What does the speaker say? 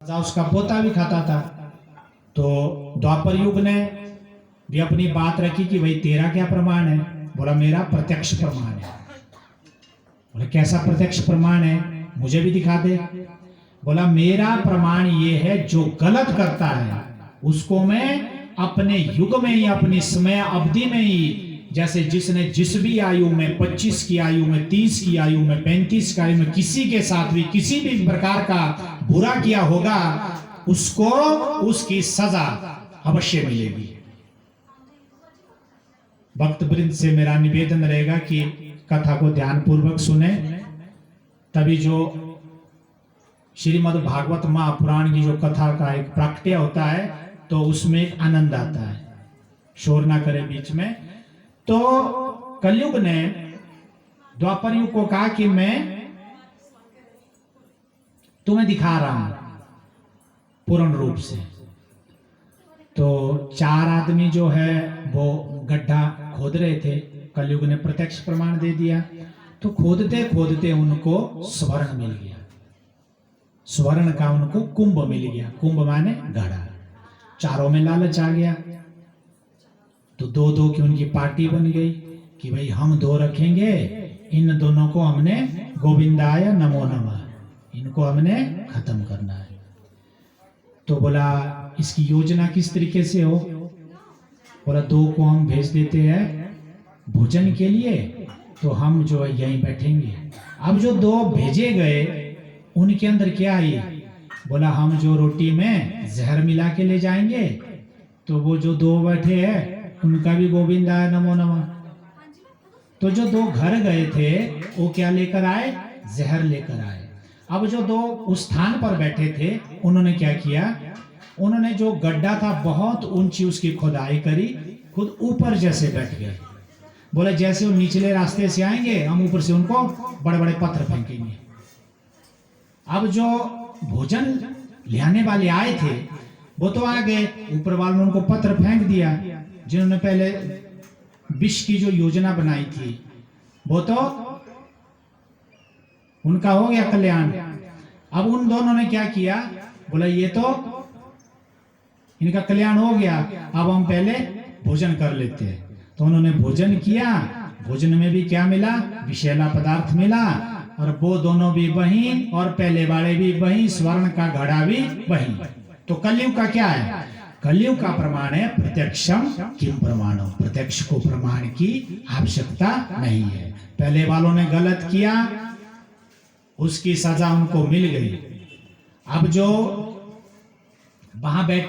सजा उसका पोता भी खाता था। तो द्वापर युग ने भी अपनी बात रखी कि भाई तेरा क्या प्रमाण है? बोला मेरा प्रत्यक्ष प्रमाण है। बोले कैसा प्रत्यक्ष प्रमाण है, मुझे भी दिखा दे। बोला मेरा प्रमाण ये है, जो गलत करता है उसको मैं अपने युग में ही, अपनी समय अवधि में ही, जैसे जिसने जिस भी आयु में, 25 की आयु में, 30 की आयु में, 35 की आयु में किसी के साथ भी किसी भी प्रकार का बुरा किया होगा, उसको उसकी सजा अवश्य मिलेगी। भक्त वृंद से मेरा निवेदन रहेगा कि कथा को ध्यान पूर्वक सुने, तभी जो श्रीमद् भागवत महापुराण की जो कथा का एक प्राकट्य होता है तो उसमें एक आनंद आता है। शोर ना करे बीच में। तो कलयुग ने द्वापर युग को कहा कि मैं तुम्हें दिखा रहा हूं पूर्ण रूप से। तो 4 आदमी जो है वो गड्ढा खोद रहे थे, कलयुग ने प्रत्यक्ष प्रमाण दे दिया। तो खोदते खोदते उनको स्वर्ण मिल गया, स्वर्ण का उनको कुंभ मिल गया। कुंभ माने घड़ा। चारों में लालच आ गया, तो 2-2 की उनकी पार्टी बन गई कि भाई हम 2 रखेंगे, इन दोनों को हमने गोविंदाय नमो नमः, इनको हमने खत्म करना है। तो बोला इसकी योजना किस तरीके से हो? बोला 2 को हम भेज देते हैं भोजन के लिए, तो हम जो है यहीं बैठेंगे। अब जो 2 भेजे गए उनके अंदर क्या आई? बोला हम जो रोटी में जहर मिला के ले जाएंगे, तो वो जो 2 बैठे हैं उनका भी गोविंदाय नमो नमः। तो जो 2 घर गए थे वो क्या लेकर आए? जहर लेकर आए। अब जो 2 उस स्थान पर बैठे थे उन्होंने क्या किया? उन्होंने जो गड्ढा था बहुत ऊंची उसकी खुदाई करी, खुद ऊपर जैसे बैठ गए। बोले जैसे वो निचले रास्ते से आएंगे हम ऊपर से उनको बड़े बड़े पत्थर फेंकेंगे। अब जो भोजन ले वाले आए थे वो तो आ गए, ऊपर वालों ने उनको पत्थर फेंक दिया। जिन्होंने पहले विष की जो योजना बनाई थी वो तो उनका हो गया कल्याण। अब उन दोनों ने क्या किया? बोला ये तो इनका कल्याण हो गया, अब हम पहले भोजन कर लेते हैं। तो उन्होंने भोजन किया। भोजन में भी क्या मिला? विषैला पदार्थ मिला। और वो दोनों भी वहीं, और पहले वाले भी वहीं, स्वर्ण का घड़ा भी वहीं। तो कलयुग का क्या है? कलयुग का प्रमाण है प्रत्यक्षम किम प्रमाणो। प्रत्यक्ष को प्रमाण की आवश्यकता नहीं है। पहले वालों ने गलत किया, उसकी सजा उनको मिल गई। अब जो वहां बैठे